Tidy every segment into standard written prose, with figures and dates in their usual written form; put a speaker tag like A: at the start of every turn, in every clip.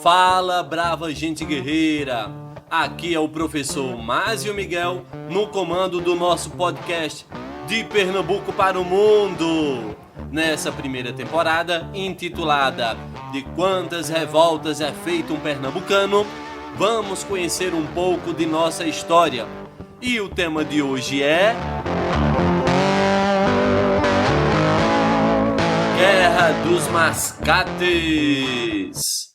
A: Fala, brava gente guerreira! Aqui é o professor Másio Miguel no comando do nosso podcast De Pernambuco para o Mundo. Nessa primeira temporada, intitulada De Quantas Revoltas é Feito um Pernambucano, vamos conhecer um pouco de nossa história. E o tema de hoje é... Guerra dos Mascates.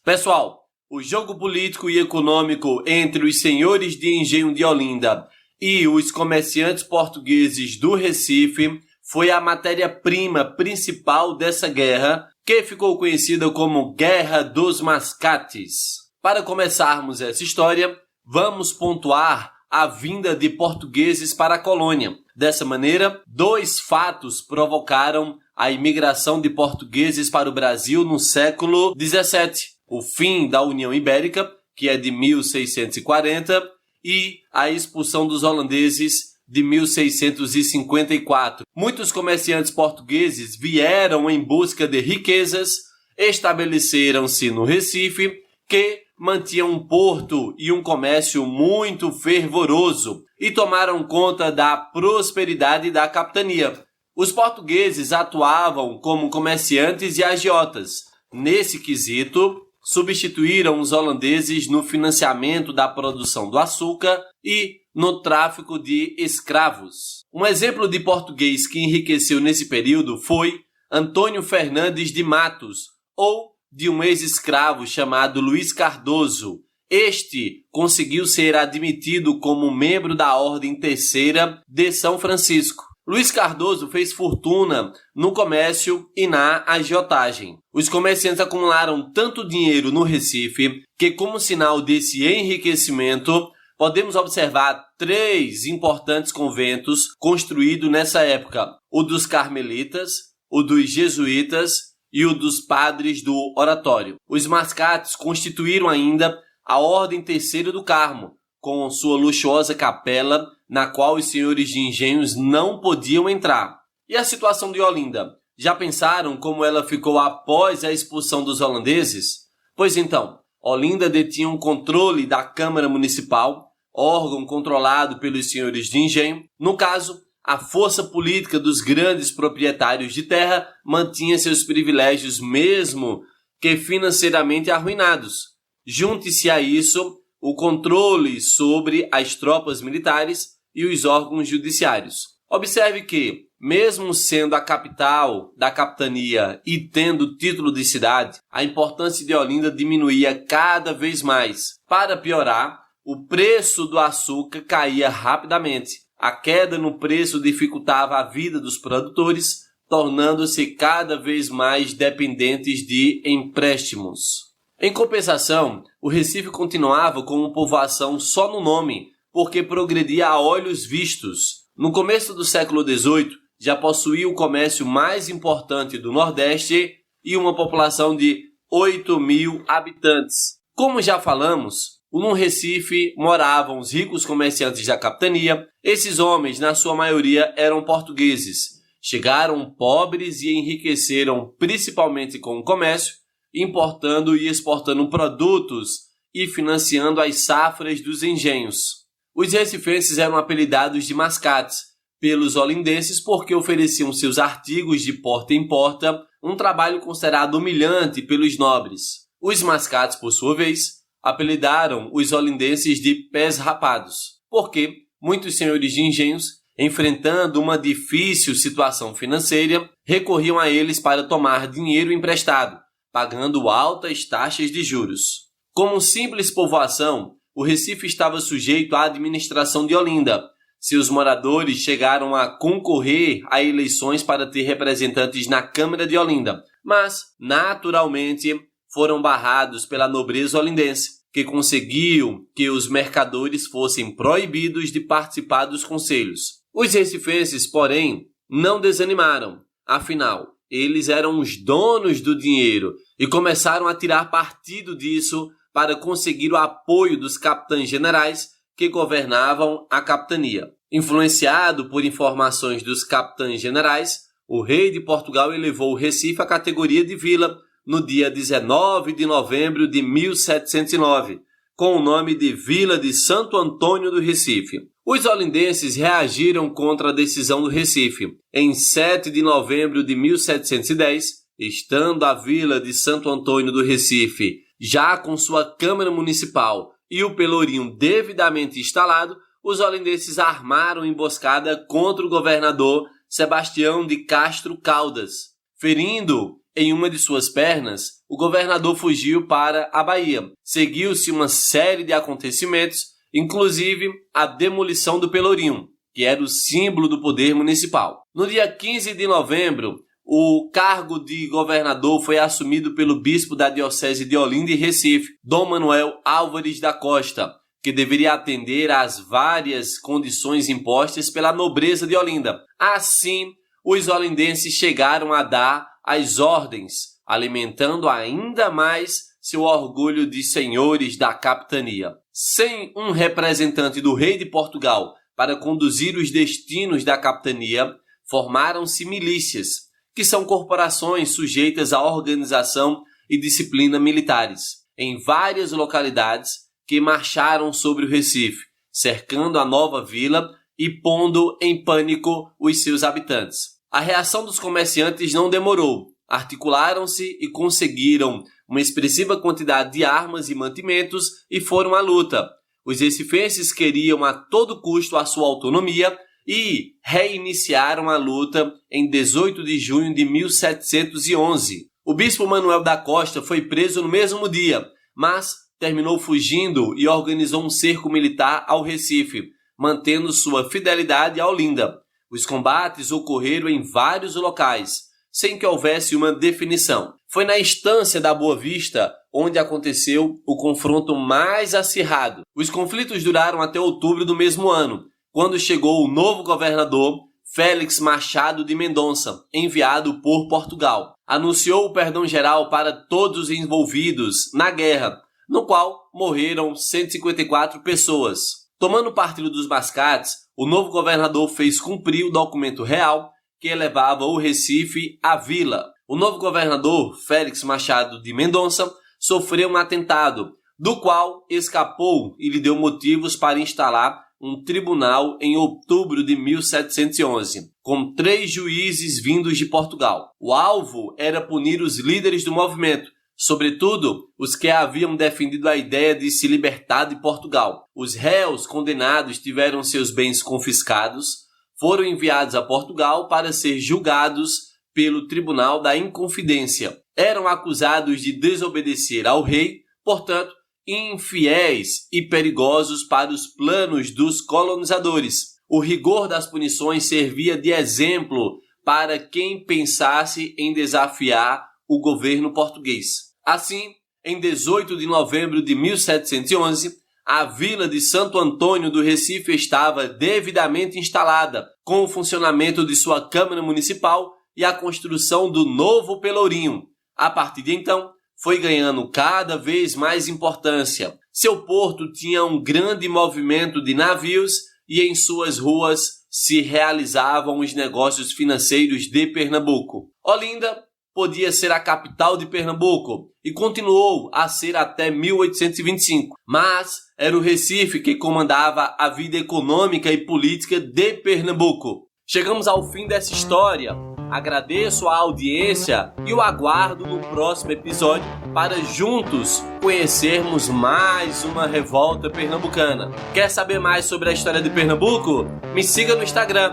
A: Pessoal, o jogo político e econômico entre os senhores de engenho de Olinda e os comerciantes portugueses do Recife foi a matéria-prima principal dessa guerra, que ficou conhecida como Guerra dos Mascates. Para começarmos essa história, vamos pontuar a vinda de portugueses para a colônia. Dessa maneira, dois fatos provocaram a imigração de portugueses para o Brasil no século XVII. O fim da União Ibérica, que é de 1640, e a expulsão dos holandeses de 1654. Muitos comerciantes portugueses vieram em busca de riquezas, estabeleceram-se no Recife, que mantinha um porto e um comércio muito fervoroso, e tomaram conta da prosperidade da capitania. Os portugueses atuavam como comerciantes e agiotas. Nesse quesito, substituíram os holandeses no financiamento da produção do açúcar e no tráfico de escravos. Um exemplo de português que enriqueceu nesse período foi Antônio Fernandes de Matos, ou de um ex-escravo chamado Luiz Cardoso. Este conseguiu ser admitido como membro da Ordem Terceira de São Francisco. Luiz Cardoso fez fortuna no comércio e na agiotagem. Os comerciantes acumularam tanto dinheiro no Recife que, como sinal desse enriquecimento, podemos observar 3 importantes conventos construídos nessa época: o dos carmelitas, o dos jesuítas e o dos padres do oratório. Os mascates constituíram ainda a Ordem Terceira do Carmo, com sua luxuosa capela, na qual os senhores de engenhos não podiam entrar. E a situação de Olinda? Já pensaram como ela ficou após a expulsão dos holandeses? Pois então, Olinda detinha um controle da Câmara Municipal, órgão controlado pelos senhores de engenho. No caso, a força política dos grandes proprietários de terra mantinha seus privilégios mesmo que financeiramente arruinados. Junte-se a isso o controle sobre as tropas militares e os órgãos judiciários. Observe que, mesmo sendo a capital da capitania e tendo título de cidade, a importância de Olinda diminuía cada vez mais. Para piorar, o preço do açúcar caía rapidamente. A queda no preço dificultava a vida dos produtores, tornando-se cada vez mais dependentes de empréstimos. Em compensação, o Recife continuava como povoação só no nome, porque progredia a olhos vistos. No começo do século XVIII, já possuía o comércio mais importante do Nordeste e uma população de 8.000 habitantes. Como já falamos, no Recife moravam os ricos comerciantes da capitania. Esses homens, na sua maioria, eram portugueses. Chegaram pobres e enriqueceram principalmente com o comércio, importando e exportando produtos e financiando as safras dos engenhos. Os recifenses eram apelidados de mascates pelos olindenses porque ofereciam seus artigos de porta em porta, um trabalho considerado humilhante pelos nobres. Os mascates, por sua vez, apelidaram os olindenses de pés rapados, porque muitos senhores de engenhos, enfrentando uma difícil situação financeira, recorriam a eles para tomar dinheiro emprestado, pagando altas taxas de juros. Como simples povoação, o Recife estava sujeito à administração de Olinda. Seus moradores chegaram a concorrer a eleições para ter representantes na Câmara de Olinda, mas, naturalmente, foram barrados pela nobreza olindense, que conseguiu que os mercadores fossem proibidos de participar dos conselhos. Os recifenses, porém, não desanimaram. Afinal, eles eram os donos do dinheiro e começaram a tirar partido disso para conseguir o apoio dos capitães-generais que governavam a capitania. Influenciado por informações dos capitães-generais, o rei de Portugal elevou o Recife à categoria de vila, no dia 19 de novembro de 1709, com o nome de Vila de Santo Antônio do Recife. Os olindenses reagiram contra a decisão do Recife. Em 7 de novembro de 1710, estando a Vila de Santo Antônio do Recife já com sua Câmara Municipal e o Pelourinho devidamente instalado, os olindenses armaram emboscada contra o governador Sebastião de Castro Caldas. Ferindo em uma de suas pernas, o governador fugiu para a Bahia. Seguiu-se uma série de acontecimentos, inclusive a demolição do Pelourinho, que era o símbolo do poder municipal. No dia 15 de novembro, o cargo de governador foi assumido pelo bispo da Diocese de Olinda e Recife, Dom Manuel Álvares da Costa, que deveria atender às várias condições impostas pela nobreza de Olinda. Assim, os olindenses chegaram a dar as ordens, alimentando ainda mais seu orgulho de senhores da capitania. Sem um representante do rei de Portugal para conduzir os destinos da capitania, formaram-se milícias, que são corporações sujeitas à organização e disciplina militares, em várias localidades que marcharam sobre o Recife, cercando a nova vila e pondo em pânico os seus habitantes. A reação dos comerciantes não demorou. Articularam-se e conseguiram uma expressiva quantidade de armas e mantimentos e foram à luta. Os recifenses queriam a todo custo a sua autonomia e reiniciaram a luta em 18 de junho de 1711. O bispo Manuel da Costa foi preso no mesmo dia, mas terminou fugindo e organizou um cerco militar ao Recife, mantendo sua fidelidade a Olinda. Os combates ocorreram em vários locais, sem que houvesse uma definição. Foi na estância da Boa Vista onde aconteceu o confronto mais acirrado. Os conflitos duraram até outubro do mesmo ano, quando chegou o novo governador, Félix Machado de Mendonça, enviado por Portugal. Anunciou o perdão geral para todos os envolvidos na guerra, no qual morreram 154 pessoas. Tomando partido dos mascates, o novo governador fez cumprir o documento real que elevava o Recife à vila. O novo governador, Félix Machado de Mendonça, sofreu um atentado, do qual escapou e lhe deu motivos para instalar um tribunal em outubro de 1711, com 3 juízes vindos de Portugal. O alvo era punir os líderes do movimento, sobretudo os que haviam defendido a ideia de se libertar de Portugal. Os réus condenados tiveram seus bens confiscados, foram enviados a Portugal para ser julgados pelo Tribunal da Inconfidência. Eram acusados de desobedecer ao rei, portanto, infiéis e perigosos para os planos dos colonizadores. O rigor das punições servia de exemplo para quem pensasse em desafiar o governo português. Assim, em 18 de novembro de 1711, a vila de Santo Antônio do Recife estava devidamente instalada, com o funcionamento de sua Câmara Municipal e a construção do novo Pelourinho. A partir de então, foi ganhando cada vez mais importância. Seu porto tinha um grande movimento de navios e em suas ruas se realizavam os negócios financeiros de Pernambuco. Olinda podia ser a capital de Pernambuco e continuou a ser até 1825, mas era o Recife que comandava a vida econômica e política de Pernambuco. Chegamos ao fim dessa história. Agradeço a audiência e o aguardo no próximo episódio para juntos conhecermos mais uma revolta pernambucana. Quer saber mais sobre a história de Pernambuco? Me siga no Instagram,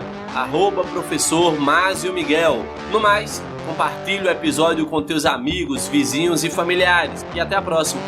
A: @professor Másio Miguel. No mais, compartilhe o episódio com teus amigos, vizinhos e familiares. E até a próxima!